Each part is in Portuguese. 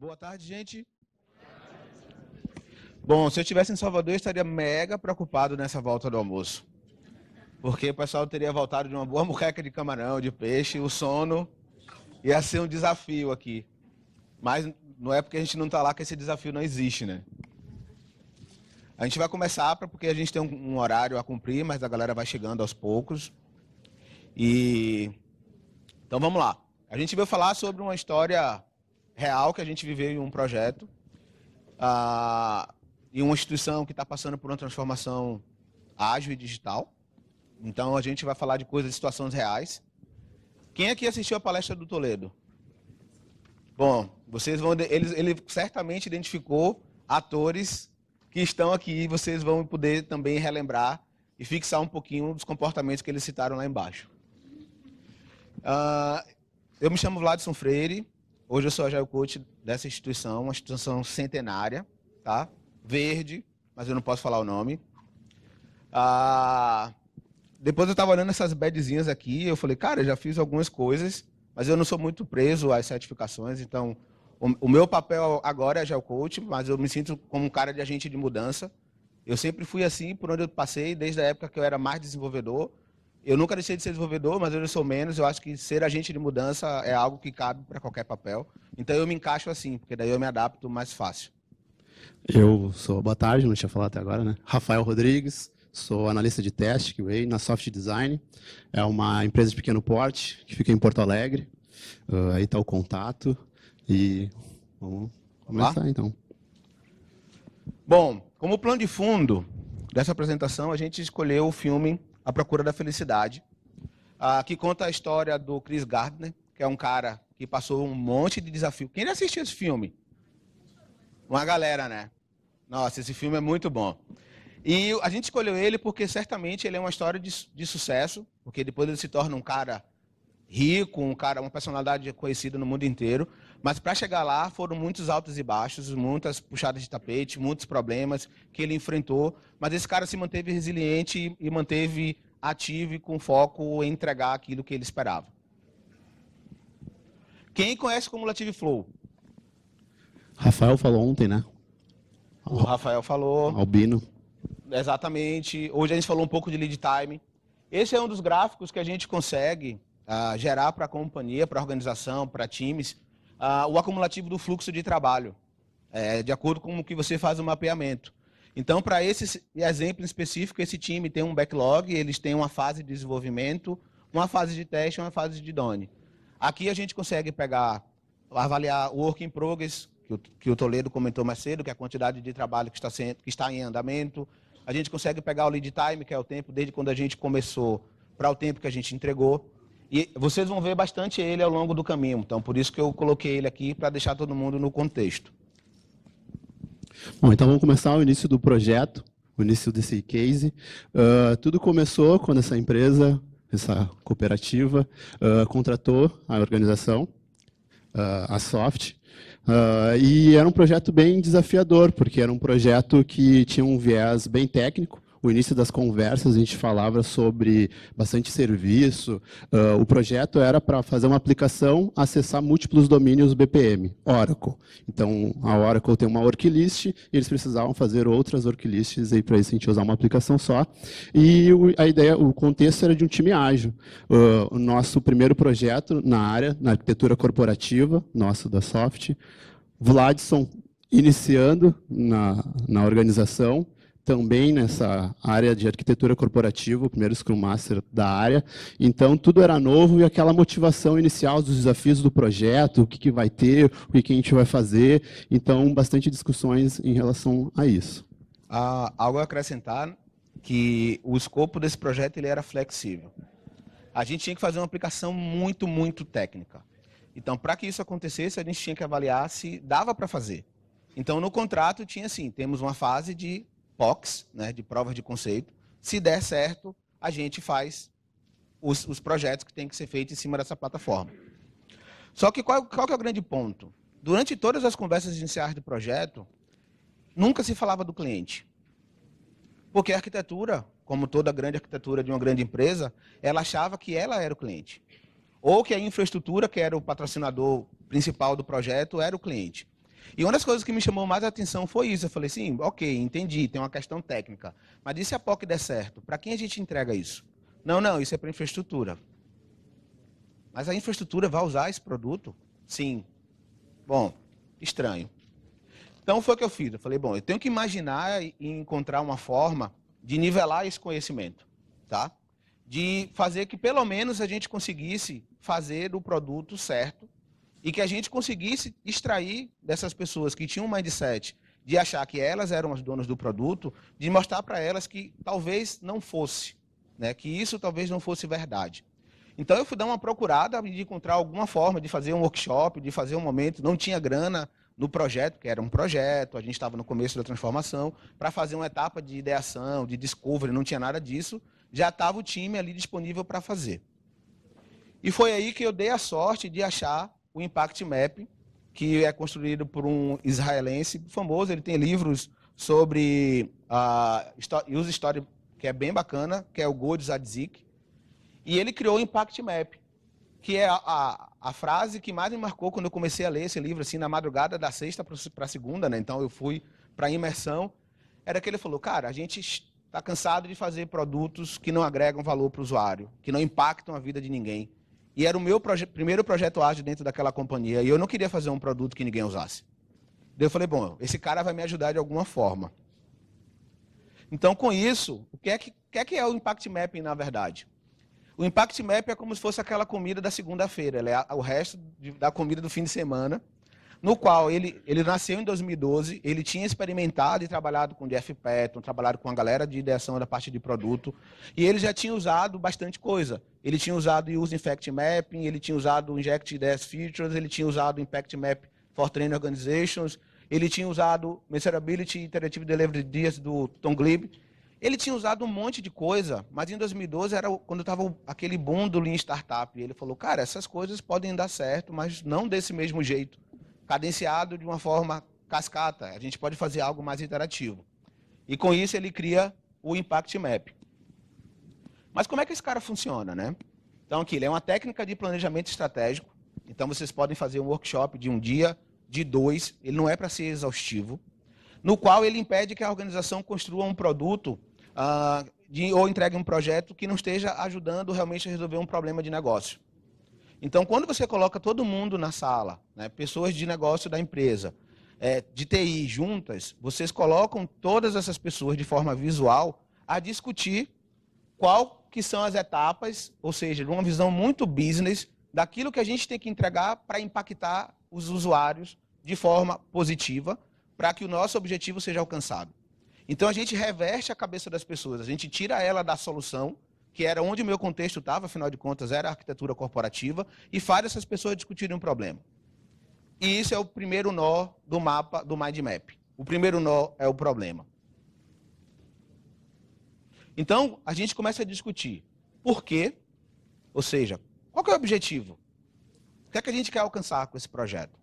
Boa tarde, gente. Bom, se eu estivesse em Salvador, eu estaria mega preocupado nessa volta do almoço. Porque o pessoal teria voltado de uma boa muqueca de camarão, de peixe, o sono ia ser um desafio aqui. Mas não é porque a gente não está lá que esse desafio não existe, né? A gente vai começar porque a gente tem um horário a cumprir, mas a galera vai chegando aos poucos. Então vamos lá. A gente veio falar sobre uma história real que a gente viveu em um projeto. Em uma instituição que está passando por uma transformação ágil e digital. Então a gente vai falar de coisas, de situações reais. Quem aqui assistiu a palestra do Toledo? Bom, vocês vão, ele certamente identificou atores que estão aqui e vocês vão poder também relembrar e fixar um pouquinho dos comportamentos que eles citaram lá embaixo. Eu me chamo Vladson Freire, hoje eu sou Agile Coach dessa instituição, uma instituição centenária, tá? Verde, mas eu não posso falar o nome. Depois eu estava olhando essas badzinhas aqui, eu falei, cara, eu já fiz algumas coisas, mas eu não sou muito preso às certificações, então o meu papel agora é Agile Coach, mas eu me sinto como um cara de agente de mudança. Eu sempre fui assim, por onde eu passei, desde a época que eu era mais desenvolvedor. Eu nunca deixei de ser desenvolvedor, mas hoje eu sou menos. Eu acho que ser agente de mudança é algo que cabe para qualquer papel. Então eu me encaixo assim, porque daí eu me adapto mais fácil. Boa tarde, não tinha falado até agora, né? Rafael Rodrigues, sou analista de teste, QA, na Soft Design. É uma empresa de pequeno porte, que fica em Porto Alegre. Aí está o contato. E vamos começar, então. Bom, como plano de fundo dessa apresentação, a gente escolheu o filme A Procura da Felicidade, que conta a história do Chris Gardner, que é um cara que passou um monte de desafio. Quem já assistiu esse filme? Uma galera, né? Nossa, esse filme é muito bom. E a gente escolheu ele porque certamente ele é uma história de sucesso, porque depois ele se torna um cara rico, uma personalidade conhecida no mundo inteiro, mas para chegar lá foram muitos altos e baixos, muitas puxadas de tapete, muitos problemas que ele enfrentou, mas esse cara se manteve resiliente e manteve ativo e com foco em entregar aquilo que ele esperava. Quem conhece o Cumulative Flow? Rafael falou ontem, né? O Rafael falou. Albino. Exatamente. Hoje a gente falou um pouco de lead time. Esse é um dos gráficos que a gente consegue gerar para a companhia, para a organização, para times, o acumulativo do fluxo de trabalho, de acordo com o que você faz o mapeamento. Então, para esse exemplo específico, esse time tem um backlog, eles têm uma fase de desenvolvimento, uma fase de teste e uma fase de done. Aqui a gente consegue avaliar o work in progress, que o Toledo comentou mais cedo, que é a quantidade de trabalho que está em andamento. A gente consegue pegar o lead time, que é o tempo desde quando a gente começou para o tempo que a gente entregou. E vocês vão ver bastante ele ao longo do caminho. Então, por isso que eu coloquei ele aqui, para deixar todo mundo no contexto. Bom, então vamos começar o início do projeto, o início desse case. Tudo começou quando essa empresa, essa cooperativa, contratou a organização, a Soft, e era um projeto bem desafiador, porque era um projeto que tinha um viés bem técnico. O início das conversas a gente falava sobre bastante serviço. O projeto era para fazer uma aplicação, acessar múltiplos domínios BPM, Oracle. Então, a Oracle tem uma worklist, e eles precisavam fazer outras worklists, e para isso a gente usar uma aplicação só. E a ideia, o contexto era de um time ágil. O nosso primeiro projeto na área, na arquitetura corporativa, nosso da Soft, Vladson iniciando na organização, também nessa área de arquitetura corporativa, o primeiro Scrum Master da área. Então, tudo era novo e aquela motivação inicial dos desafios do projeto, o que vai ter, o que a gente vai fazer. Então, bastante discussões em relação a isso. Algo a acrescentar, que o escopo desse projeto ele era flexível. A gente tinha que fazer uma aplicação muito, muito técnica. Então, para que isso acontecesse, a gente tinha que avaliar se dava para fazer. Então, no contrato, tinha assim, temos uma fase de POCs, né, de provas de conceito. Se der certo, a gente faz os projetos que têm que ser feitos em cima dessa plataforma. Só que qual que é o grande ponto? Durante todas as conversas iniciais do projeto, nunca se falava do cliente. Porque a arquitetura, como toda grande arquitetura de uma grande empresa, ela achava que ela era o cliente. Ou que a infraestrutura, que era o patrocinador principal do projeto, era o cliente. E uma das coisas que me chamou mais a atenção foi isso. Eu falei assim, ok, entendi, tem uma questão técnica. Mas e se a POC der certo? Para quem a gente entrega isso? Não, isso é para infraestrutura. Mas a infraestrutura vai usar esse produto? Sim. Bom, estranho. Então foi o que eu fiz. Eu falei, bom, eu tenho que imaginar e encontrar uma forma de nivelar esse conhecimento, tá? De fazer que pelo menos a gente conseguisse fazer o produto certo e que a gente conseguisse extrair dessas pessoas que tinham um mindset de achar que elas eram as donas do produto, de mostrar para elas que talvez não fosse, né? Que isso talvez não fosse verdade. Então eu fui dar uma procurada de encontrar alguma forma de fazer um workshop, de fazer um momento, não tinha grana no projeto, que era um projeto, a gente estava no começo da transformação, para fazer uma etapa de ideação, de discovery, não tinha nada disso, já estava o time ali disponível para fazer. E foi aí que eu dei a sorte de achar o Impact Map, que é construído por um israelense famoso, ele tem livros sobre user story, que é bem bacana, que é o Gord Zadzik, e ele criou o Impact Map, que é a frase que mais me marcou quando eu comecei a ler esse livro, assim, na madrugada da sexta para a segunda, né? Então eu fui para a imersão, era que ele falou, cara, a gente está cansado de fazer produtos que não agregam valor para o usuário, que não impactam a vida de ninguém. E era o meu primeiro projeto ágil dentro daquela companhia, e eu não queria fazer um produto que ninguém usasse. Daí eu falei, bom, esse cara vai me ajudar de alguma forma. Então, com isso, o que é o Impact Mapping, na verdade? O Impact Map é como se fosse aquela comida da segunda-feira, ele é o resto da comida do fim de semana, no qual ele nasceu em 2012, ele tinha experimentado e trabalhado com Jeff Patton, trabalhado com a galera de ideação da parte de produto, e ele já tinha usado bastante coisa. Ele tinha usado o Use Impact Mapping, ele tinha usado o Inject IDS Features, ele tinha usado o Impact Map for Training Organizations, ele tinha usado Measurability Iterative Delivery Dias do Tom Glib. Ele tinha usado um monte de coisa, mas em 2012 era quando estava aquele boom do Lean Startup. E ele falou, cara, essas coisas podem dar certo, mas não desse mesmo jeito. Cadenciado de uma forma cascata. A gente pode fazer algo mais interativo. E com isso ele cria o Impact Map. Mas como é que esse cara funciona, né? Então aqui, ele é uma técnica de planejamento estratégico. Então vocês podem fazer um workshop de um dia, de 2. Ele não é para ser exaustivo. No qual ele impede que a organização construa um produto ou entregue um projeto que não esteja ajudando realmente a resolver um problema de negócio. Então, quando você coloca todo mundo na sala, né, pessoas de negócio da empresa, de TI juntas, vocês colocam todas essas pessoas de forma visual a discutir qual que são as etapas, ou seja, de uma visão muito business, daquilo que a gente tem que entregar para impactar os usuários de forma positiva, para que o nosso objetivo seja alcançado. Então, a gente reverte a cabeça das pessoas, a gente tira ela da solução, que era onde o meu contexto estava, afinal de contas, era a arquitetura corporativa, e faz essas pessoas discutirem um problema. E isso é o primeiro nó do mapa do Mind Map. O primeiro nó é o problema. Então, a gente começa a discutir por quê, ou seja, qual que é o objetivo? O que é que a gente quer alcançar com esse projeto?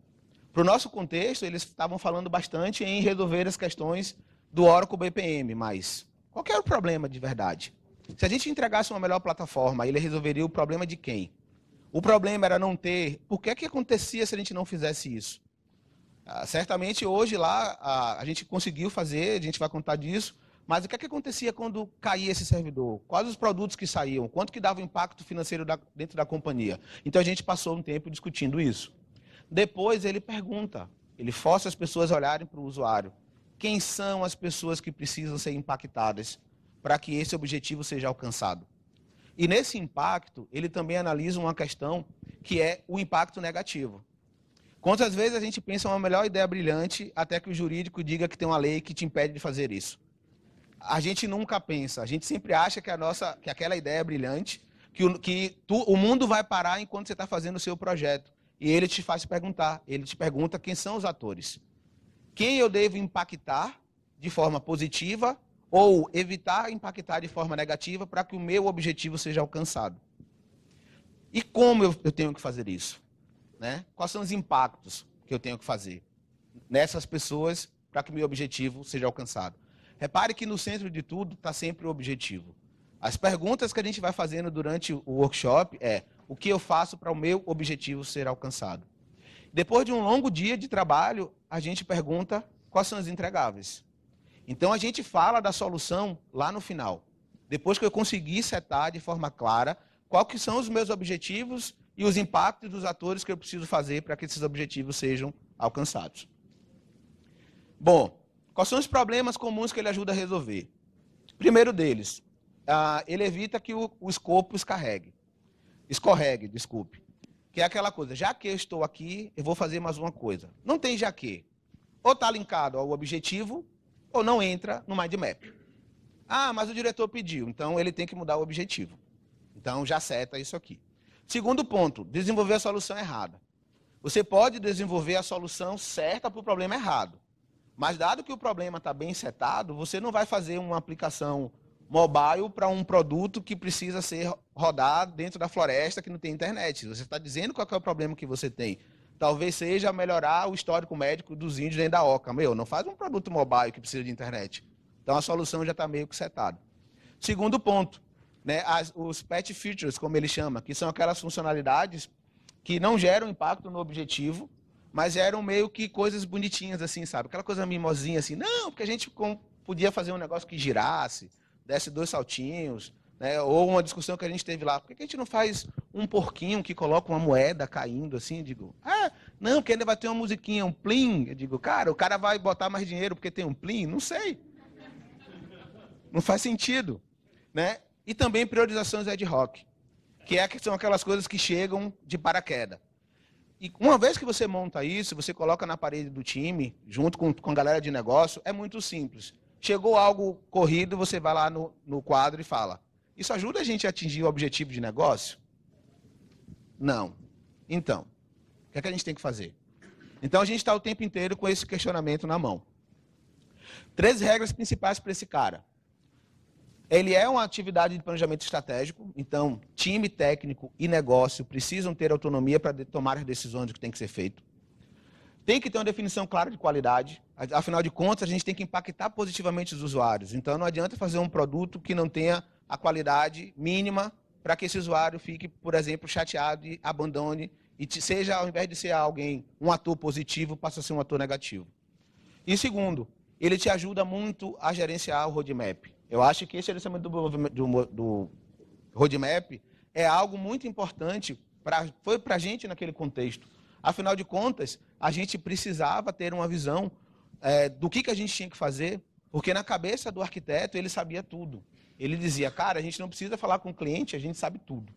Para o nosso contexto, eles estavam falando bastante em resolver as questões do Oracle BPM, mas qual que era o problema de verdade? Se a gente entregasse uma melhor plataforma, ele resolveria o problema de quem? O problema era não ter... Por que acontecia se a gente não fizesse isso? Certamente hoje lá a gente conseguiu fazer, a gente vai contar disso, mas o que acontecia quando caía esse servidor? Quais os produtos que saíam? Quanto que dava o impacto financeiro dentro da companhia? Então a gente passou um tempo discutindo isso. Depois ele pergunta, ele força as pessoas a olharem para o usuário. Quem são as pessoas que precisam ser impactadas para que esse objetivo seja alcançado? E nesse impacto, ele também analisa uma questão que é o impacto negativo. Quantas vezes a gente pensa uma melhor ideia brilhante até que o jurídico diga que tem uma lei que te impede de fazer isso? A gente nunca pensa, a gente sempre acha que aquela ideia é brilhante, o mundo vai parar enquanto você está fazendo o seu projeto. E ele te faz perguntar, ele te pergunta quem são os atores. Quem eu devo impactar de forma positiva ou evitar impactar de forma negativa para que o meu objetivo seja alcançado? E como eu tenho que fazer isso? Né? Quais são os impactos que eu tenho que fazer nessas pessoas para que o meu objetivo seja alcançado? Repare que no centro de tudo está sempre o objetivo. As perguntas que a gente vai fazendo durante o workshop é o que eu faço para o meu objetivo ser alcançado. Depois de um longo dia de trabalho, a gente pergunta quais são os entregáveis. Então, a gente fala da solução lá no final. Depois que eu conseguir setar de forma clara quais que são os meus objetivos e os impactos dos atores que eu preciso fazer para que esses objetivos sejam alcançados. Bom, quais são os problemas comuns que ele ajuda a resolver? Primeiro deles, ele evita que o escopo escorregue, desculpe. Que é aquela coisa, já que eu estou aqui, eu vou fazer mais uma coisa. Não tem já que. Ou está linkado ao objetivo, ou não entra no mind map. Ah, mas o diretor pediu, então ele tem que mudar o objetivo. Então já seta isso aqui. Segundo ponto, desenvolver a solução errada. Você pode desenvolver a solução certa para o problema errado. Mas dado que o problema está bem setado, você não vai fazer uma aplicação mobile para um produto que precisa ser rodado dentro da floresta que não tem internet. Você está dizendo qual é o problema que você tem. Talvez seja melhorar o histórico médico dos índios dentro da Oca. Não faz um produto mobile que precisa de internet. Então a solução já está meio que setada. Segundo ponto, né, os pet features, como ele chama, que são aquelas funcionalidades que não geram impacto no objetivo, mas eram meio que coisas bonitinhas, assim, sabe? Aquela coisa mimosinha, assim. Não, porque a gente podia fazer um negócio que girasse, desse 2 saltinhos, né? Ou uma discussão que a gente teve lá. Por que a gente não faz um porquinho que coloca uma moeda caindo, assim? Eu digo, não, porque ainda vai ter uma musiquinha, um plim. Eu digo, cara, o cara vai botar mais dinheiro porque tem um plim? Não sei. Não faz sentido, né? E também priorizações ad hoc, que são aquelas coisas que chegam de paraquedas. E uma vez que você monta isso, você coloca na parede do time, junto com a galera de negócio, é muito simples. Chegou algo corrido, você vai lá no quadro e fala, isso ajuda a gente a atingir o objetivo de negócio? Não. Então, o que é que a gente tem que fazer? Então, a gente está o tempo inteiro com esse questionamento na mão. 3 regras principais para esse cara. Ele é uma atividade de planejamento estratégico, então time técnico e negócio precisam ter autonomia para tomar as decisões do que tem que ser feito. Tem que ter uma definição clara de qualidade, afinal de contas, a gente tem que impactar positivamente os usuários. Então não adianta fazer um produto que não tenha a qualidade mínima para que esse usuário fique, por exemplo, chateado e abandone, e seja, ao invés de ser alguém, um ator positivo, passa a ser um ator negativo. E segundo, ele te ajuda muito a gerenciar o roadmap. Eu acho que esse gerenciamento do roadmap é algo muito importante, foi para a gente naquele contexto. Afinal de contas, a gente precisava ter uma visão do que a gente tinha que fazer, porque na cabeça do arquiteto ele sabia tudo. Ele dizia, cara, a gente não precisa falar com o cliente, a gente sabe tudo.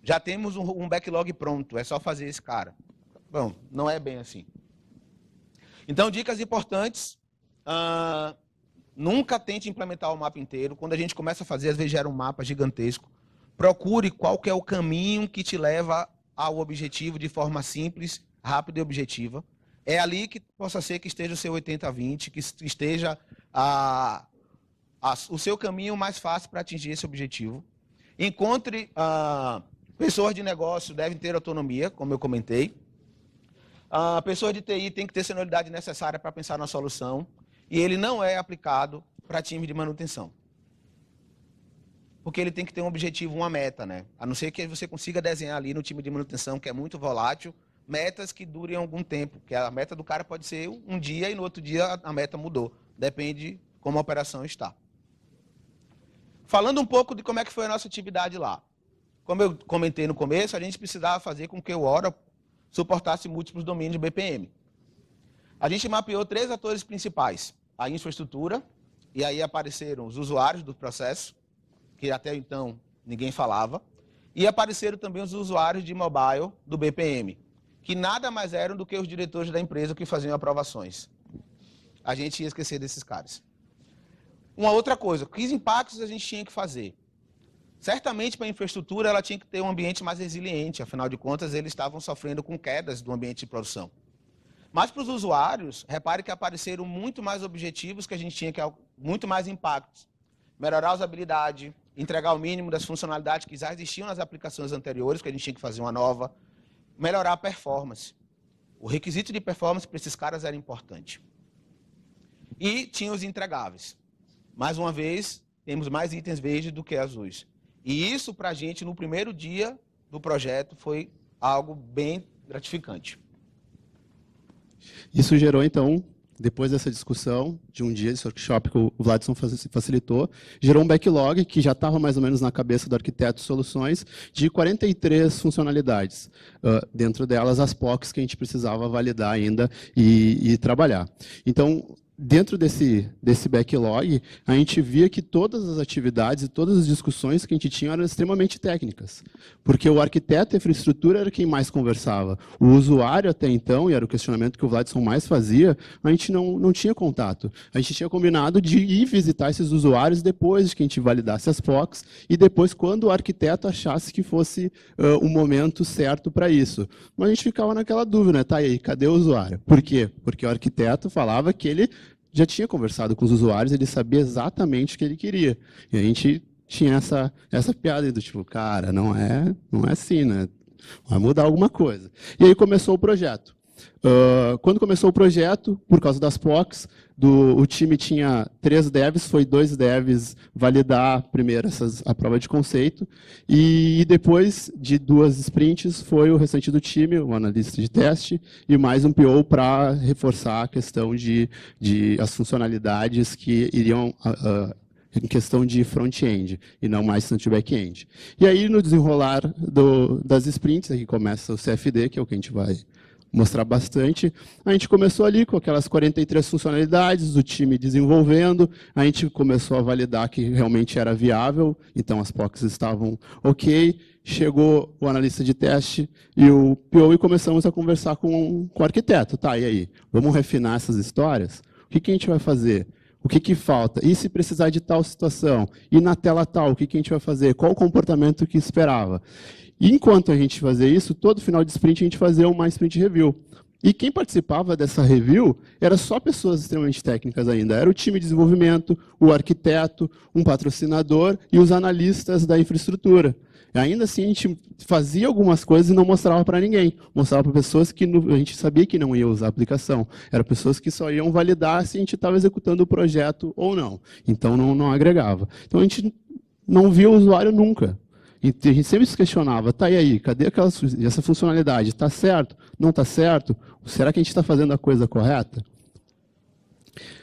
Já temos um backlog pronto, é só fazer esse cara. Bom, não é bem assim. Então, dicas importantes. Nunca tente implementar o mapa inteiro. Quando a gente começa a fazer, às vezes gera um mapa gigantesco. Procure qual que é o caminho que te leva ao objetivo de forma simples, rápida e objetiva. É ali que possa ser que esteja o seu 80-20, que esteja o seu caminho mais fácil para atingir esse objetivo. Encontre pessoas de negócio devem ter autonomia, como eu comentei. Pessoas de TI têm que ter senioridade necessária para pensar na solução. E ele não é aplicado para time de manutenção. Porque ele tem que ter um objetivo, uma meta, né? A não ser que você consiga desenhar ali no time de manutenção, que é muito volátil, metas que durem algum tempo. Porque a meta do cara pode ser um dia e no outro dia a meta mudou. Depende como a operação está. Falando um pouco de como é que foi a nossa atividade lá. Como eu comentei no começo, a gente precisava fazer com que o Oracle suportasse múltiplos domínios de BPM. A gente mapeou 3 atores principais. A infraestrutura, e aí apareceram os usuários do processo, que até então ninguém falava, e apareceram também os usuários de mobile do BPM, que nada mais eram do que os diretores da empresa que faziam aprovações. A gente ia esquecer desses caras. Uma outra coisa, que impactos a gente tinha que fazer? Certamente, para a infraestrutura, ela tinha que ter um ambiente mais resiliente, afinal de contas, eles estavam sofrendo com quedas do ambiente de produção. Mas para os usuários, repare que apareceram muito mais objetivos que a gente tinha, muito mais impactos. Melhorar a usabilidade, entregar o mínimo das funcionalidades que já existiam nas aplicações anteriores, que a gente tinha que fazer uma nova. Melhorar a performance. O requisito de performance para esses caras era importante. E tinha os entregáveis. Mais uma vez, temos mais itens verdes do que azuis. E isso, para a gente, no primeiro dia do projeto, foi algo bem gratificante. Isso gerou, então, depois dessa discussão, de um dia, esse workshop que o Vladson facilitou, gerou um backlog que já estava mais ou menos na cabeça do arquiteto Soluções, de 43 funcionalidades. Dentro delas, as POCs que a gente precisava validar ainda e trabalhar. Então, dentro desse backlog, a gente via que todas as atividades e todas as discussões que a gente tinha eram extremamente técnicas. Porque o arquiteto e a infraestrutura era quem mais conversava. O usuário, até então, e era o questionamento que o Vladson mais fazia, a gente não tinha contato. A gente tinha combinado de ir visitar esses usuários depois de que a gente validasse as POCs e depois quando o arquiteto achasse que fosse o momento certo para isso. Mas a gente ficava naquela dúvida, né? Tá, e aí, cadê o usuário? Por quê? Porque o arquiteto falava que ele já tinha conversado com os usuários, ele sabia exatamente o que ele queria. E a gente tinha essa piada do tipo, cara, não é assim, né? Vai mudar alguma coisa. E aí começou o projeto. Quando começou o projeto, por causa das POCs, o time tinha 3 devs, foi 2 devs validar primeiro a prova de conceito, e depois de 2 sprints foi o restante do time, o analista de teste, e mais um PO para reforçar a questão de as funcionalidades que iriam em questão de front-end, e não mais tanto de back-end. E aí, no desenrolar das sprints, aqui começa o CFD, que é o que a gente vai mostrar bastante. A gente começou ali com aquelas 43 funcionalidades, o time desenvolvendo, a gente começou a validar que realmente era viável, então as POCs estavam ok, chegou o analista de teste e o PO e começamos a conversar com o arquiteto. Tá, e aí? Vamos refinar essas histórias? O que a gente vai fazer? O que falta? E se precisar de tal situação? E na tela tal, o que a gente vai fazer? Qual o comportamento que esperava? E enquanto a gente fazia isso, todo final de sprint a gente fazia uma sprint review. E quem participava dessa review era só pessoas extremamente técnicas ainda. Era o time de desenvolvimento, o arquiteto, um patrocinador e os analistas da infraestrutura. E ainda assim, a gente fazia algumas coisas e não mostrava para ninguém. Mostrava para pessoas que a gente sabia que não ia usar a aplicação. Eram pessoas que só iam validar se a gente estava executando o projeto ou não. Então, não agregava. Então, a gente não via o usuário nunca. E a gente sempre se questionava, tá, e aí, cadê essa funcionalidade? Está certo? Não está certo? Será que a gente está fazendo a coisa correta?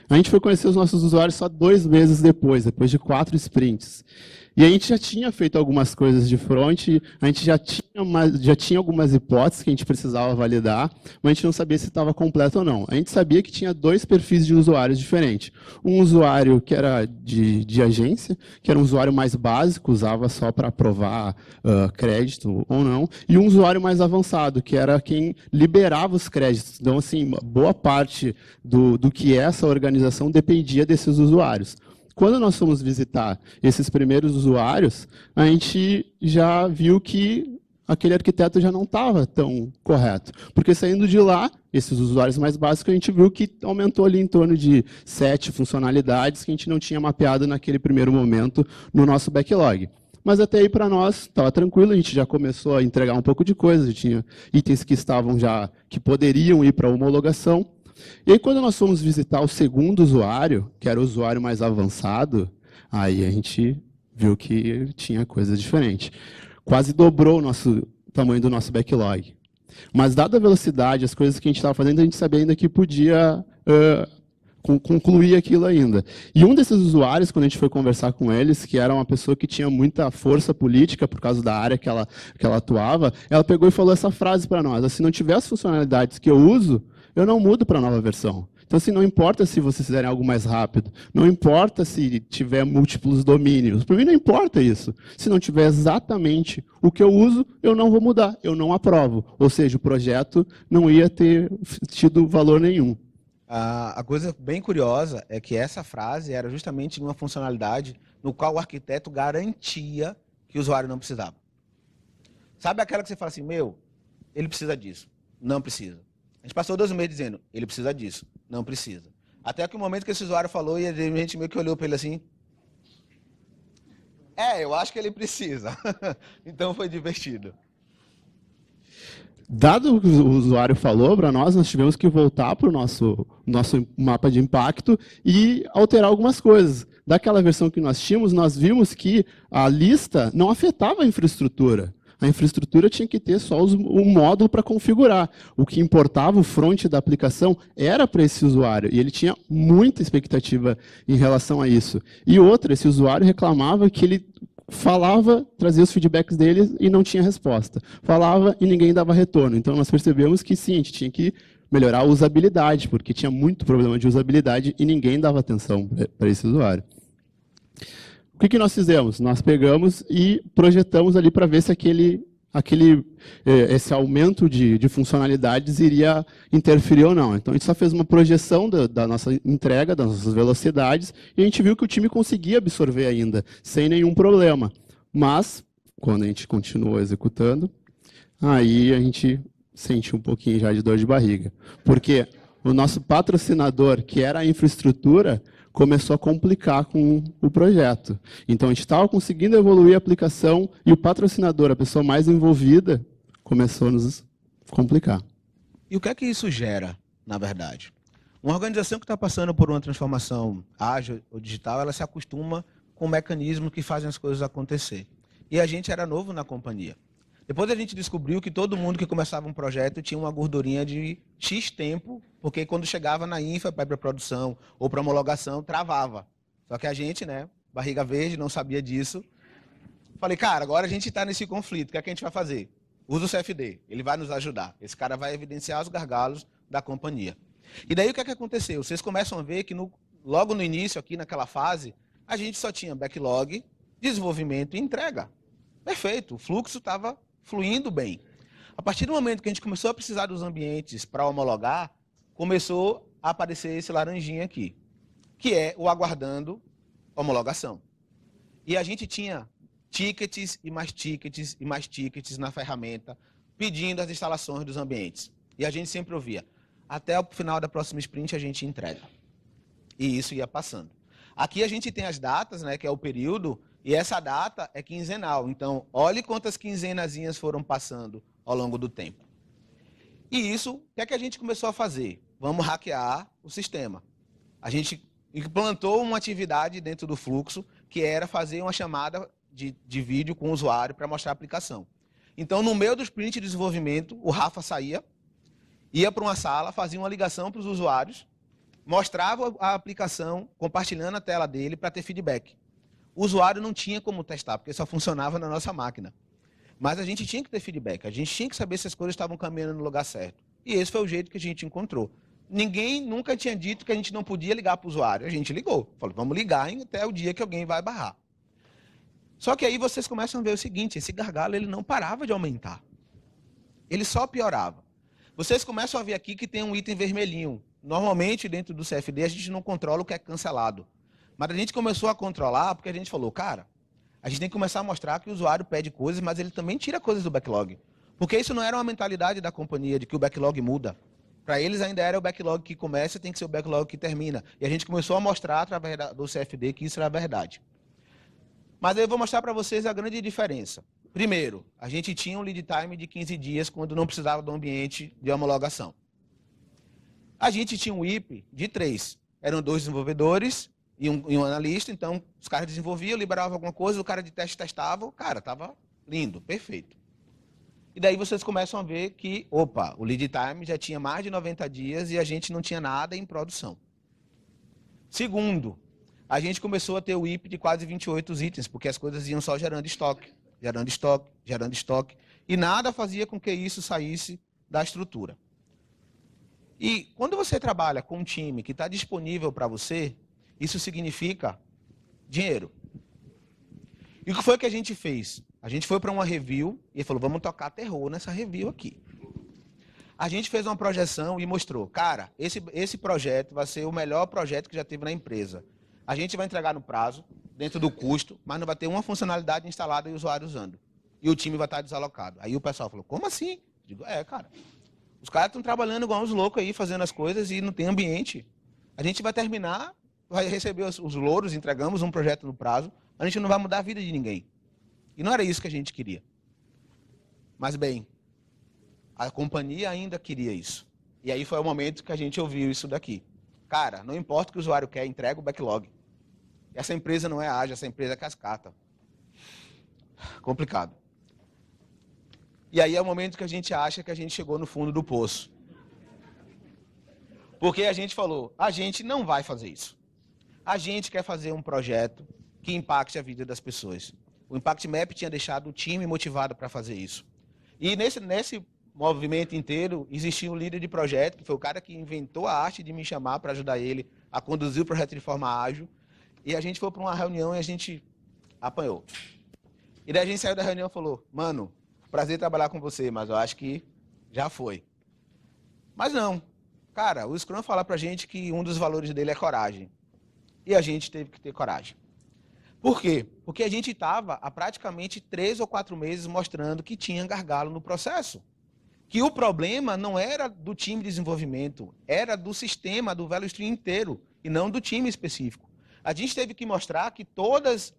A gente foi conhecer os nossos usuários só 2 meses depois de 4 sprints. E a gente já tinha feito algumas coisas de front, a gente já tinha algumas hipóteses que a gente precisava validar, mas a gente não sabia se estava completo ou não. A gente sabia que tinha 2 perfis de usuários diferentes. Um usuário que era de agência, que era um usuário mais básico, usava só para aprovar crédito ou não, e um usuário mais avançado, que era quem liberava os créditos. Então, assim, boa parte do que é essa organização dependia desses usuários. Quando nós fomos visitar esses primeiros usuários, a gente já viu que aquele arquiteto já não estava tão correto. Porque saindo de lá, esses usuários mais básicos, a gente viu que aumentou ali em torno de 7 funcionalidades que a gente não tinha mapeado naquele primeiro momento no nosso backlog. Mas até aí, para nós, estava tranquilo, a gente já começou a entregar um pouco de coisa, tinha itens que poderiam ir para a homologação. E aí, quando nós fomos visitar o segundo usuário, que era o usuário mais avançado, aí a gente viu que tinha coisa diferente. Quase dobrou o tamanho do nosso backlog. Mas, dada a velocidade, as coisas que a gente estava fazendo, a gente sabia ainda que podia concluir aquilo ainda. E um desses usuários, quando a gente foi conversar com eles, que era uma pessoa que tinha muita força política por causa da área que ela atuava, ela pegou e falou essa frase para nós: se não tiver as funcionalidades que eu uso, eu não mudo para a nova versão. Então, assim, não importa se vocês fizerem algo mais rápido, não importa se tiver múltiplos domínios, para mim não importa isso. Se não tiver exatamente o que eu uso, eu não vou mudar, eu não aprovo. Ou seja, o projeto não ia ter tido valor nenhum. A coisa bem curiosa é que essa frase era justamente uma funcionalidade no qual o arquiteto garantia que o usuário não precisava. Sabe aquela que você fala assim, ele precisa disso, não precisa. A gente passou 2 meses dizendo, ele precisa disso, não precisa. Até que o momento que esse usuário falou, e a gente meio que olhou para ele assim, eu acho que ele precisa. Então foi divertido. Dado o que o usuário falou para nós tivemos que voltar para o nosso mapa de impacto e alterar algumas coisas. Daquela versão que nós tínhamos, nós vimos que a lista não afetava a infraestrutura. A infraestrutura tinha que ter só um módulo para configurar. O que importava, o front da aplicação, era para esse usuário. E ele tinha muita expectativa em relação a isso. E outra, esse usuário reclamava que ele falava, trazia os feedbacks dele e não tinha resposta. Falava e ninguém dava retorno. Então, nós percebemos que, sim, a gente tinha que melhorar a usabilidade, porque tinha muito problema de usabilidade e ninguém dava atenção para esse usuário. O que nós fizemos? Nós pegamos e projetamos ali para ver se esse aumento de funcionalidades iria interferir ou não. Então, a gente só fez uma projeção da nossa entrega, das nossas velocidades, e a gente viu que o time conseguia absorver ainda, sem nenhum problema. Mas, quando a gente continuou executando, aí a gente sentiu um pouquinho já de dor de barriga. Porque o nosso patrocinador, que era a infraestrutura, começou a complicar com o projeto. Então, a gente estava conseguindo evoluir a aplicação e o patrocinador, a pessoa mais envolvida, começou a nos complicar. E o que é que isso gera, na verdade? Uma organização que está passando por uma transformação ágil ou digital, ela se acostuma com mecanismos que fazem as coisas acontecer. E a gente era novo na companhia. Depois a gente descobriu que todo mundo que começava um projeto tinha uma gordurinha de X tempo, porque quando chegava na infra para ir para produção ou para homologação, travava. Só que a gente, né, barriga verde, não sabia disso. Falei, cara, agora a gente está nesse conflito, o que é que a gente vai fazer? Usa o CFD, ele vai nos ajudar. Esse cara vai evidenciar os gargalos da companhia. E daí o que é que aconteceu? Vocês começam a ver que logo no início, aqui naquela fase, a gente só tinha backlog, desenvolvimento e entrega. Perfeito, o fluxo estava fluindo bem. A partir do momento que a gente começou a precisar dos ambientes para homologar, começou a aparecer esse laranjinha aqui, que é o aguardando homologação. E a gente tinha tickets e mais tickets e mais tickets na ferramenta, pedindo as instalações dos ambientes. E a gente sempre ouvia, até o final da próxima sprint a gente entrega. E isso ia passando. Aqui a gente tem as datas, né, que é o período, e essa data é quinzenal. Então, olhe quantas quinzenazinhas foram passando ao longo do tempo. E isso, o que é que a gente começou a fazer? Vamos hackear o sistema. A gente implantou uma atividade dentro do fluxo, que era fazer uma chamada de vídeo com o usuário para mostrar a aplicação. Então, no meio do sprint de desenvolvimento, o Rafa saía, ia para uma sala, fazia uma ligação para os usuários, mostrava a aplicação, compartilhando a tela dele para ter feedback. O usuário não tinha como testar, porque só funcionava na nossa máquina. Mas a gente tinha que ter feedback, a gente tinha que saber se as coisas estavam caminhando no lugar certo. E esse foi o jeito que a gente encontrou. Ninguém nunca tinha dito que a gente não podia ligar para o usuário. A gente ligou. Falou, vamos ligar até o dia que alguém vai barrar. Só que aí vocês começam a ver o seguinte, esse gargalo ele não parava de aumentar. Ele só piorava. Vocês começam a ver aqui que tem um item vermelhinho. Normalmente, dentro do CFD, a gente não controla o que é cancelado. Mas a gente começou a controlar porque a gente falou, cara, a gente tem que começar a mostrar que o usuário pede coisas, mas ele também tira coisas do backlog. Porque isso não era uma mentalidade da companhia, de que o backlog muda. Para eles ainda era o backlog que começa, tem que ser o backlog que termina. E a gente começou a mostrar, através do CFD, que isso era verdade. Mas eu vou mostrar para vocês a grande diferença. Primeiro, a gente tinha um lead time de 15 dias quando não precisava do ambiente de homologação. A gente tinha um IP de 3. Eram 2 desenvolvedores e um analista, então os caras desenvolviam, liberavam alguma coisa, o cara de teste testava, cara, estava lindo, perfeito. E daí vocês começam a ver que, opa, o lead time já tinha mais de 90 dias e a gente não tinha nada em produção. Segundo, a gente começou a ter o IP de quase 28 itens, porque as coisas iam só gerando estoque, gerando estoque, gerando estoque, e nada fazia com que isso saísse da estrutura. E quando você trabalha com um time que está disponível para você, isso significa dinheiro. E o que foi que a gente fez? A gente foi para uma review e falou, vamos tocar terror nessa review aqui. A gente fez uma projeção e mostrou, cara, esse projeto vai ser o melhor projeto que já teve na empresa. A gente vai entregar no prazo, dentro do custo, mas não vai ter uma funcionalidade instalada e o usuário usando. E o time vai estar desalocado. Aí o pessoal falou, como assim? Eu digo, cara, os caras estão trabalhando igual uns loucos aí, fazendo as coisas e não tem ambiente. A gente vai terminar, vai receber os louros, entregamos um projeto no prazo, a gente não vai mudar a vida de ninguém. E não era isso que a gente queria. Mas bem, a companhia ainda queria isso. E aí foi o momento que a gente ouviu isso daqui. Cara, não importa o que o usuário quer, entrega o backlog. Essa empresa não é ágil, essa empresa é cascata. Complicado. E aí é o momento que a gente acha que a gente chegou no fundo do poço. Porque a gente falou, a gente não vai fazer isso. A gente quer fazer um projeto que impacte a vida das pessoas. O Impact Map tinha deixado o time motivado para fazer isso. E nesse movimento inteiro, existia um líder de projeto, que foi o cara que inventou a arte de me chamar para ajudar ele a conduzir o projeto de forma ágil. E a gente foi para uma reunião e a gente apanhou. E daí a gente saiu da reunião e falou, mano, prazer trabalhar com você, mas eu acho que já foi. Mas não. Cara, o Scrum fala pra gente que um dos valores dele é coragem. E a gente teve que ter coragem. Por quê? Porque a gente estava há praticamente 3 ou 4 meses mostrando que tinha gargalo no processo. Que o problema não era do time de desenvolvimento, era do sistema, do value stream inteiro, e não do time específico. A gente teve que mostrar que todos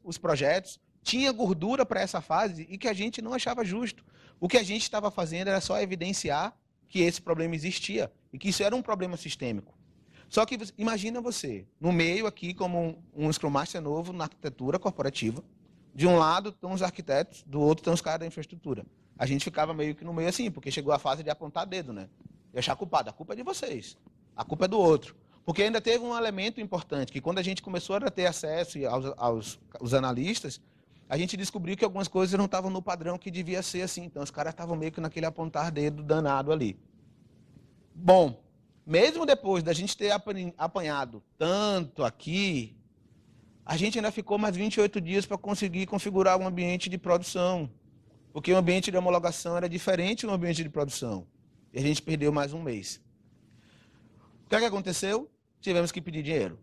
os projetos tinham gordura para essa fase e que a gente não achava justo. O que a gente estava fazendo era só evidenciar que esse problema existia e que isso era um problema sistêmico. Só que imagina você, no meio aqui como um Scrum Master novo na arquitetura corporativa, de um lado estão os arquitetos, do outro estão os caras da infraestrutura. A gente ficava meio que no meio assim, porque chegou a fase de apontar dedo, né? E achar culpado. A culpa é de vocês, a culpa é do outro. Porque ainda teve um elemento importante, que quando a gente começou a ter acesso aos analistas, a gente descobriu que algumas coisas não estavam no padrão que devia ser assim. Então, os caras estavam meio que naquele apontar dedo danado ali. Bom, mesmo depois da gente ter apanhado tanto aqui, a gente ainda ficou mais 28 dias para conseguir configurar um ambiente de produção. Porque o ambiente de homologação era diferente do ambiente de produção. E a gente perdeu mais um mês. O que é que aconteceu? Tivemos que pedir dinheiro.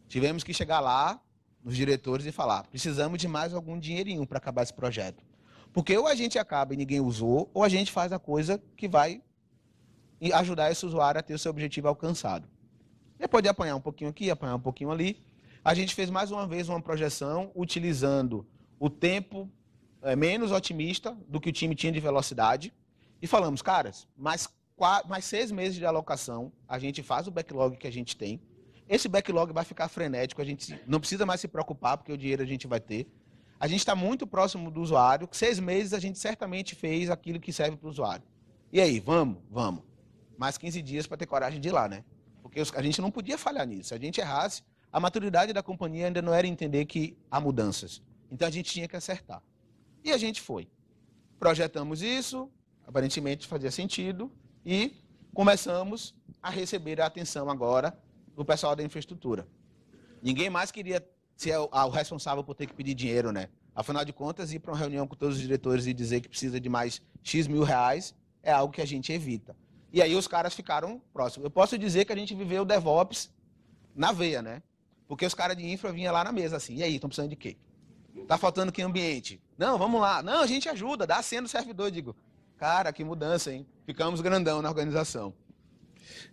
Tivemos que chegar lá nos diretores e falar, precisamos de mais algum dinheirinho para acabar esse projeto. Porque ou a gente acaba e ninguém usou, ou a gente faz a coisa que vai ajudar esse usuário a ter o seu objetivo alcançado. Depois de apanhar um pouquinho aqui, apanhar um pouquinho ali, a gente fez mais uma vez uma projeção utilizando o tempo menos otimista do que o time tinha de velocidade e falamos, caras, mais 6 meses de alocação, a gente faz o backlog que a gente tem. Esse backlog vai ficar frenético, a gente não precisa mais se preocupar, porque o dinheiro a gente vai ter. A gente está muito próximo do usuário, 6 meses a gente certamente fez aquilo que serve para o usuário. E aí, vamos? Vamos. Mais 15 dias para ter coragem de ir lá, né? Porque a gente não podia falhar nisso. Se a gente errasse, a maturidade da companhia ainda não era entender que há mudanças. Então a gente tinha que acertar. E a gente foi. Projetamos isso, aparentemente fazia sentido, e começamos a receber a atenção agora do pessoal da infraestrutura. Ninguém mais queria ser o responsável por ter que pedir dinheiro, né? Afinal de contas, ir para uma reunião com todos os diretores e dizer que precisa de mais X mil reais é algo que a gente evita. E aí os caras ficaram próximos. Eu posso dizer que a gente viveu o DevOps na veia, né? Porque os caras de infra vinham lá na mesa assim, e aí, estão precisando de quê? Tá faltando que ambiente? Não, vamos lá. Não, a gente ajuda, dá a senha do servidor. Eu digo, cara, que mudança, hein? Ficamos grandão na organização.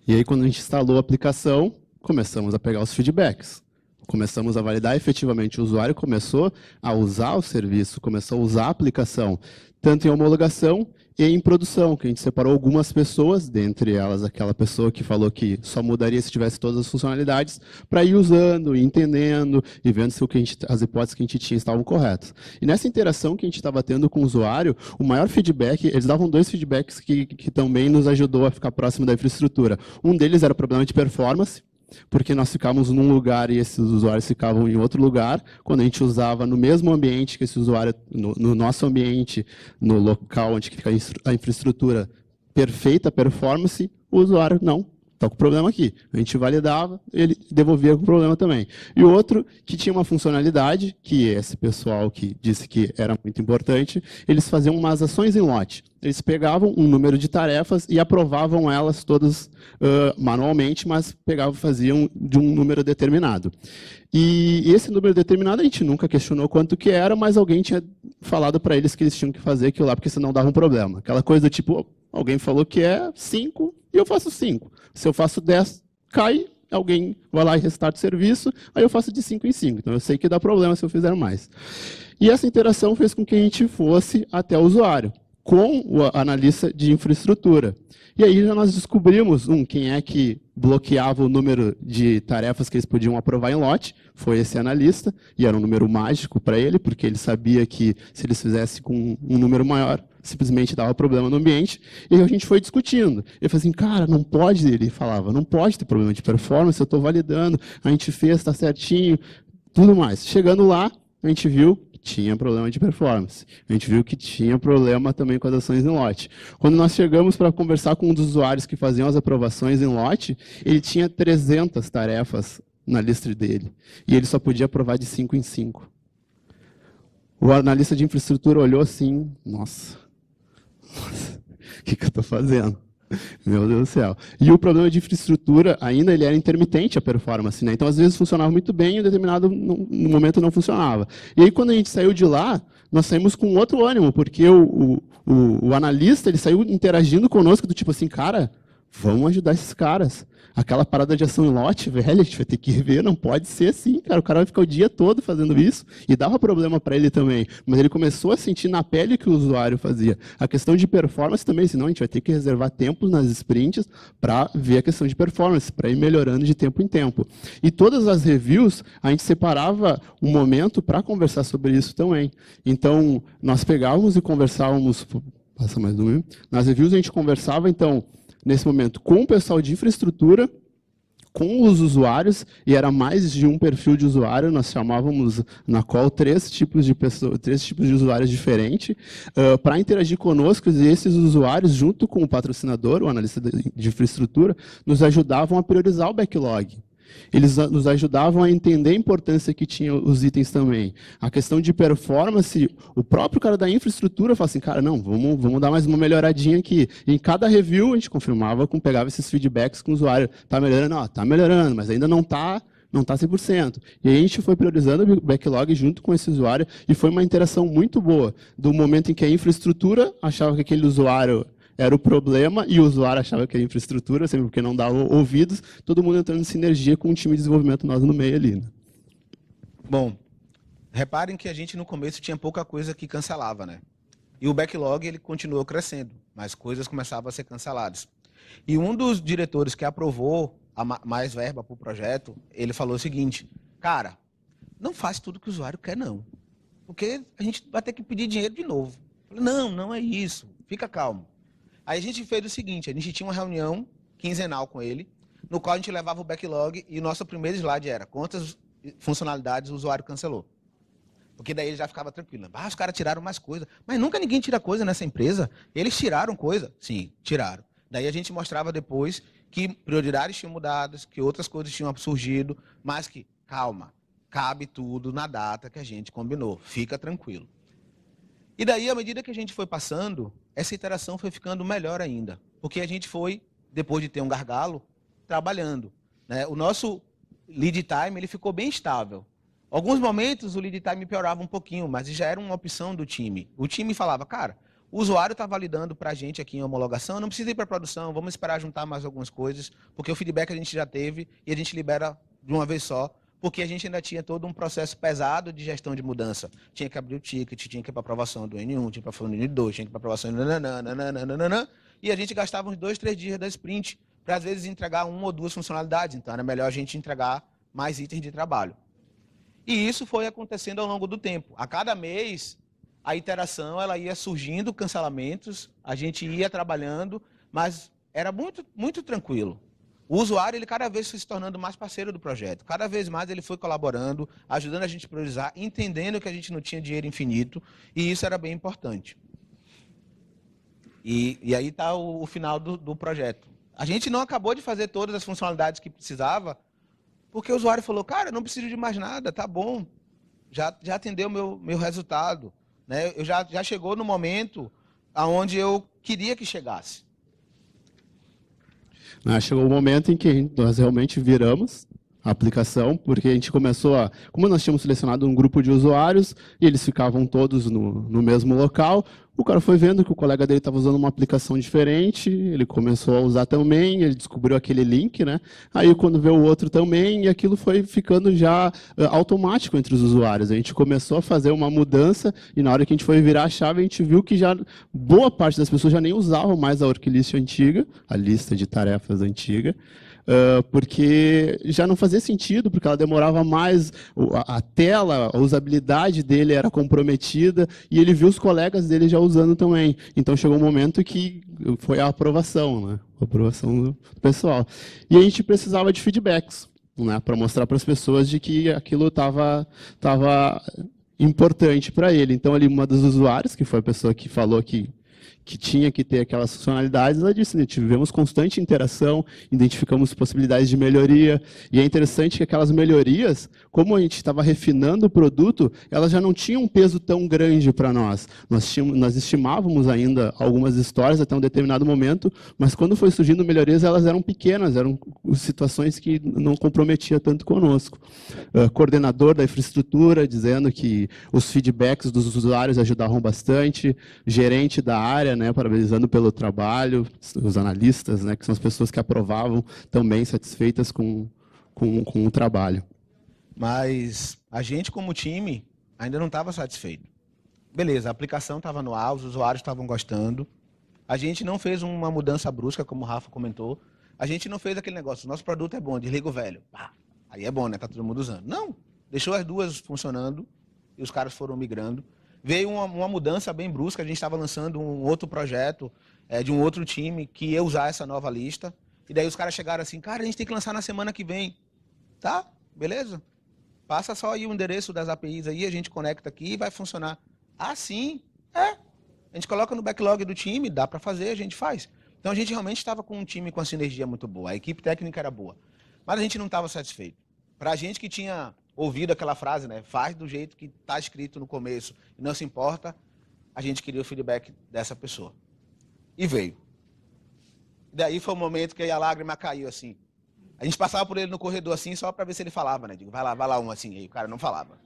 E aí, quando a gente instalou a aplicação, começamos a pegar os feedbacks. Começamos a validar efetivamente. O usuário começou a usar o serviço, começou a usar a aplicação, tanto em homologação e em produção, que a gente separou algumas pessoas, dentre elas aquela pessoa que falou que só mudaria se tivesse todas as funcionalidades, para ir usando, entendendo e vendo se as hipóteses que a gente tinha estavam corretas. E nessa interação que a gente estava tendo com o usuário, o maior feedback, eles davam 2 feedbacks que também nos ajudou a ficar próximo da infraestrutura. Um deles era o problema de performance, porque nós ficávamos num lugar e esses usuários ficavam em outro lugar. Quando a gente usava no mesmo ambiente que esse usuário, no nosso ambiente, no local onde fica a infraestrutura, perfeita performance, o usuário não, está com problema aqui. A gente validava, ele devolvia com problema também. E o outro, que tinha uma funcionalidade, que esse pessoal que disse que era muito importante, eles faziam umas ações em lote. Eles pegavam um número de tarefas e aprovavam elas todas manualmente, mas faziam de um número determinado. E esse número determinado a gente nunca questionou quanto que era, mas alguém tinha falado para eles que eles tinham que fazer aquilo lá, porque senão dava um problema. Aquela coisa tipo, alguém falou que é 5 e eu faço 5. Se eu faço 10, cai, alguém vai lá e restarta o serviço, aí eu faço de 5 em 5. Então eu sei que dá problema se eu fizer mais. E essa interação fez com que a gente fosse até o usuário. com o analista de infraestrutura. E aí nós descobrimos, quem é que bloqueava o número de tarefas que eles podiam aprovar em lote, foi esse analista, e era um número mágico para ele, porque ele sabia que se eles fizessem com um número maior, simplesmente dava problema no ambiente, e a gente foi discutindo. Ele falou assim, cara, não pode, ele falava, não pode ter problema de performance, eu estou validando, a gente fez, está certinho, tudo mais. Chegando lá, a gente viu que tinha problema de performance. A gente viu que tinha problema também com as ações em lote. Quando nós chegamos para conversar com um dos usuários que faziam as aprovações em lote, ele tinha 300 tarefas na lista dele. E ele só podia aprovar de 5 em 5. O analista de infraestrutura olhou assim, nossa, o que eu estou fazendo? Meu Deus do céu. E o problema de infraestrutura, ainda ele era intermitente a performance, né? Então, às vezes, funcionava muito bem e em determinado momento não funcionava. E aí, quando a gente saiu de lá, nós saímos com outro ânimo, porque o analista ele saiu interagindo conosco, do tipo assim, cara, vamos ajudar esses caras. Aquela parada de ação em lote, velho, a gente vai ter que rever, não pode ser assim, cara. O cara vai ficar o dia todo fazendo isso, e dava problema para ele também. Mas ele começou a sentir na pele o que o usuário fazia. A questão de performance também, senão a gente vai ter que reservar tempo nas sprints para ver a questão de performance, para ir melhorando de tempo em tempo. E todas as reviews, a gente separava um momento para conversar sobre isso também. Então, nós pegávamos e conversávamos, passa mais um, nas reviews a gente conversava, então, nesse momento, com o pessoal de infraestrutura, com os usuários, e era mais de um perfil de usuário, nós chamávamos na call 3 tipos de usuários diferentes, para interagir conosco, e esses usuários, junto com o patrocinador, o analista de infraestrutura, nos ajudavam a priorizar o backlog. Eles nos ajudavam a entender a importância que tinham os itens também. A questão de performance, o próprio cara da infraestrutura fala assim, cara, não, vamos dar mais uma melhoradinha aqui. E em cada review, a gente confirmava, pegava esses feedbacks com o usuário. Está melhorando? Está melhorando, mas ainda não está 100%. E aí a gente foi priorizando o backlog junto com esse usuário e foi uma interação muito boa. Do momento em que a infraestrutura achava que aquele usuário era o problema, e o usuário achava que era infraestrutura, sempre porque não dava ouvidos, todo mundo entrando em sinergia com o time de desenvolvimento nós no meio ali. Né? Bom, reparem que a gente no começo tinha pouca coisa que cancelava, né? E o backlog ele continuou crescendo, mas coisas começavam a ser canceladas. E um dos diretores que aprovou mais verba para o projeto, ele falou o seguinte, cara, não faz tudo que o usuário quer não, porque a gente vai ter que pedir dinheiro de novo. Eu falei, não é isso, fica calmo. Aí a gente fez o seguinte, a gente tinha uma reunião quinzenal com ele, no qual a gente levava o backlog e o nosso primeiro slide era quantas funcionalidades o usuário cancelou. Porque daí ele já ficava tranquilo. Os caras tiraram mais coisa. Mas nunca ninguém tira coisa nessa empresa. Eles tiraram coisa? Sim, tiraram. Daí a gente mostrava depois que prioridades tinham mudado, que outras coisas tinham surgido, mas que, calma, cabe tudo na data que a gente combinou. Fica tranquilo. E daí, à medida que a gente foi passando, essa interação foi ficando melhor ainda. Porque a gente foi, depois de ter um gargalo, trabalhando. Né? O nosso lead time ele ficou bem estável. Alguns momentos o lead time piorava um pouquinho, mas já era uma opção do time. O time falava, cara, o usuário está validando para a gente aqui em homologação, não precisa ir para a produção, vamos esperar juntar mais algumas coisas, porque o feedback a gente já teve e a gente libera de uma vez só, porque a gente ainda tinha todo um processo pesado de gestão de mudança. Tinha que abrir o ticket, tinha que ir para aprovação do N1, tinha que ir para aprovação do N2, tinha que ir para aprovação do nananana, e a gente gastava uns 2, 3 dias da sprint para, às vezes, entregar 1 ou 2 funcionalidades. Então, era melhor a gente entregar mais itens de trabalho. E isso foi acontecendo ao longo do tempo. A cada mês, a iteração ela ia surgindo, cancelamentos, a gente ia trabalhando, mas era muito, muito tranquilo. O usuário, ele cada vez foi se tornando mais parceiro do projeto. Cada vez mais ele foi colaborando, ajudando a gente a priorizar, entendendo que a gente não tinha dinheiro infinito, e isso era bem importante. E aí está o final do projeto. A gente não acabou de fazer todas as funcionalidades que precisava, porque o usuário falou, cara, eu não preciso de mais nada, tá bom, já atendeu o meu resultado. Né? Eu já chegou no momento onde eu queria que chegasse. Chegou o momento em que nós realmente viramos a aplicação, porque a gente começou a... Como nós tínhamos selecionado um grupo de usuários, e eles ficavam todos no mesmo local, o cara foi vendo que o colega dele estava usando uma aplicação diferente, ele começou a usar também, ele descobriu aquele link, né? Aí, quando vê o outro também, e aquilo foi ficando já automático entre os usuários. A gente começou a fazer uma mudança, e na hora que a gente foi virar a chave, a gente viu que já boa parte das pessoas já nem usavam mais a worklist antiga, a lista de tarefas antiga, porque já não fazia sentido, porque ela demorava mais, a tela, a usabilidade dele era comprometida, e ele viu os colegas dele já usando também. Então chegou um momento que foi a aprovação, né? A aprovação do pessoal. E a gente precisava de feedbacks, né? Para mostrar para as pessoas de que aquilo estava importante para ele. Então, ali, uma dos usuários, que foi a pessoa que falou que tinha que ter aquelas funcionalidades, ela disse, né, tivemos constante interação, identificamos possibilidades de melhoria, e é interessante que aquelas melhorias, como a gente estava refinando o produto, elas já não tinham um peso tão grande para nós. Nós estimávamos ainda algumas histórias até um determinado momento, mas quando foi surgindo melhorias, elas eram pequenas, eram situações que não comprometia tanto conosco. Coordenador da infraestrutura, dizendo que os feedbacks dos usuários ajudavam bastante, gerente da área, né, parabenizando pelo trabalho, os analistas, né, que são as pessoas que aprovavam, também satisfeitas com o trabalho. Mas a gente, como time, ainda não estava satisfeito. Beleza, a aplicação estava no ar, os usuários estavam gostando. A gente não fez uma mudança brusca, como o Rafa comentou. A gente não fez aquele negócio, nosso produto é bom, desliga o velho. Pá, aí é bom, né? Tá todo mundo usando. Não, deixou as duas funcionando e os caras foram migrando. Veio uma mudança bem brusca, a gente estava lançando um outro projeto de um outro time que ia usar essa nova lista. E daí os caras chegaram assim, cara, a gente tem que lançar na semana que vem. Tá, beleza. Passa só aí o endereço das APIs aí, a gente conecta aqui e vai funcionar. Ah, sim? É. A gente coloca no backlog do time, dá para fazer, a gente faz. Então a gente realmente estava com um time com a sinergia muito boa, a equipe técnica era boa. Mas a gente não estava satisfeito. Para a gente que tinha ouvido aquela frase, né, faz do jeito que está escrito no começo e não se importa, a gente queria o feedback dessa pessoa. E veio. Daí foi o momento que a lágrima caiu assim. A gente passava por ele no corredor assim, só para ver se ele falava, né? Digo, vai lá um assim. Aí o cara não falava.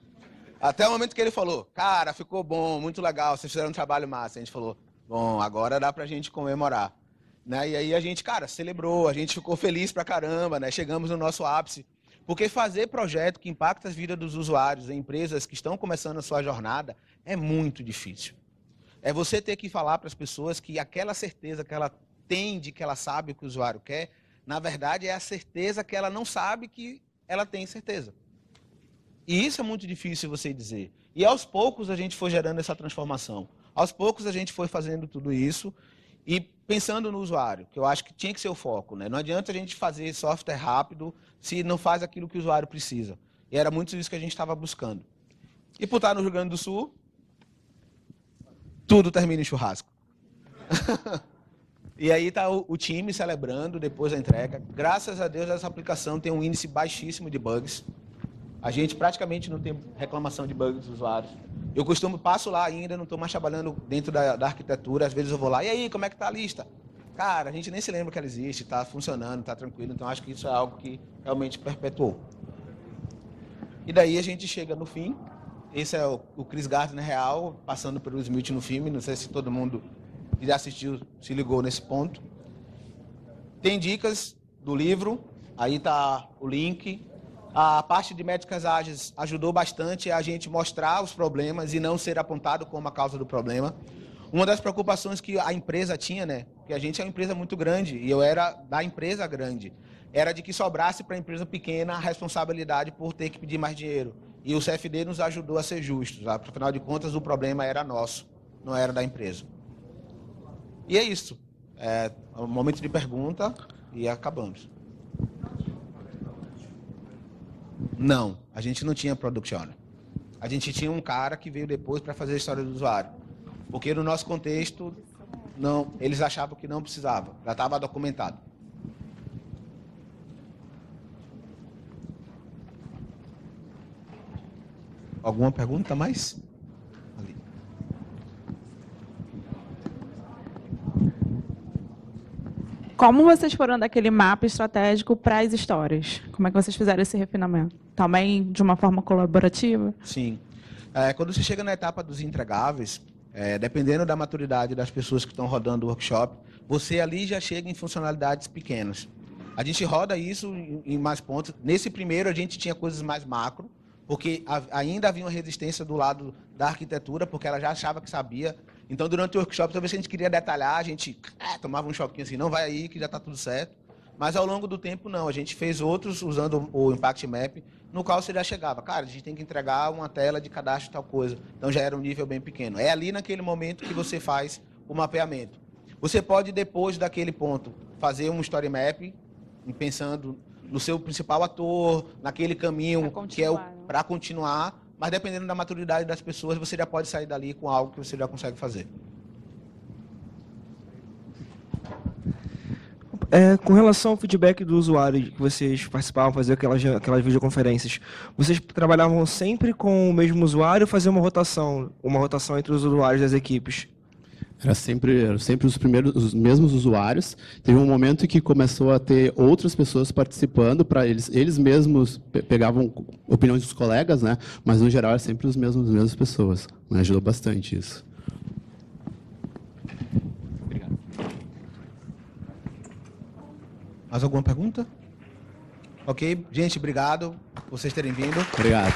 Até o momento que ele falou, cara, ficou bom, muito legal, vocês fizeram um trabalho massa. A gente falou, bom, agora dá pra gente comemorar. Né? E aí a gente, cara, celebrou, a gente ficou feliz pra caramba, né? Chegamos no nosso ápice. Porque fazer projeto que impacta a vida dos usuários em empresas que estão começando a sua jornada é muito difícil. É você ter que falar para as pessoas que aquela certeza que ela tem de que ela sabe o que o usuário quer, na verdade é a certeza que ela não sabe que ela tem certeza. E isso é muito difícil você dizer. E aos poucos a gente foi gerando essa transformação. Aos poucos a gente foi fazendo tudo isso e pensando no usuário, que eu acho que tinha que ser o foco, né? Não adianta a gente fazer software rápido se não faz aquilo que o usuário precisa. E era muito isso que a gente estava buscando. E por estar no Rio Grande do Sul, tudo termina em churrasco. E aí está o time celebrando depois da entrega. Graças a Deus essa aplicação tem um índice baixíssimo de bugs. A gente praticamente não tem reclamação de bugs dos usuários. Eu passo lá ainda, não estou mais trabalhando dentro da arquitetura, às vezes eu vou lá, e aí, como é que está a lista? Cara, a gente nem se lembra que ela existe, está funcionando, está tranquilo, então acho que isso é algo que realmente perpetuou. E daí a gente chega no fim, esse é o Chris Gardner real, passando pelo Smith no filme, não sei se todo mundo que já assistiu se ligou nesse ponto. Tem dicas do livro, aí está o link. A parte de métricas ágeis ajudou bastante a gente mostrar os problemas e não ser apontado como a causa do problema. Uma das preocupações que a empresa tinha, né, que a gente é uma empresa muito grande e eu era da empresa grande, era de que sobrasse para a empresa pequena a responsabilidade por ter que pedir mais dinheiro. E o CFD nos ajudou a ser justos. Afinal de contas, o problema era nosso, não era da empresa. E é isso. É um momento de pergunta e acabamos. Não, a gente não tinha Product Owner. A gente tinha um cara que veio depois para fazer a história do usuário. Porque no nosso contexto, não, eles achavam que não precisava, já estava documentado. Alguma pergunta mais? Ali. Como vocês foram daquele mapa estratégico para as histórias? Como é que vocês fizeram esse refinamento? Também de uma forma colaborativa? Sim. Quando você chega na etapa dos entregáveis, dependendo da maturidade das pessoas que estão rodando o workshop, você ali já chega em funcionalidades pequenas. A gente roda isso em mais pontos. Nesse primeiro, a gente tinha coisas mais macro, porque ainda havia uma resistência do lado da arquitetura, porque ela já achava que sabia. Então, durante o workshop, talvez a gente queria detalhar, a gente tomava um choquinho assim, não vai aí que já está tudo certo. Mas, ao longo do tempo, não. A gente fez outros usando o Impact Map, no qual você já chegava. Cara, a gente tem que entregar uma tela de cadastro de tal coisa. Então, já era um nível bem pequeno. É ali, naquele momento, que você faz o mapeamento. Você pode, depois daquele ponto, fazer um Story Map, pensando no seu principal ator, naquele caminho que é para continuar, mas dependendo da maturidade das pessoas, você já pode sair dali com algo que você já consegue fazer. Com relação ao feedback do usuário, que vocês participavam, fazer aquelas videoconferências, vocês trabalhavam sempre com o mesmo usuário ou faziam uma rotação entre os usuários das equipes? Era sempre os mesmos usuários. Teve um momento que começou a ter outras pessoas participando, para eles mesmos pegavam opiniões dos colegas, né? Mas no geral era sempre as mesmas pessoas. Me ajudou bastante isso. Obrigado. Mais alguma pergunta? Ok, gente, obrigado por vocês terem vindo. Obrigado.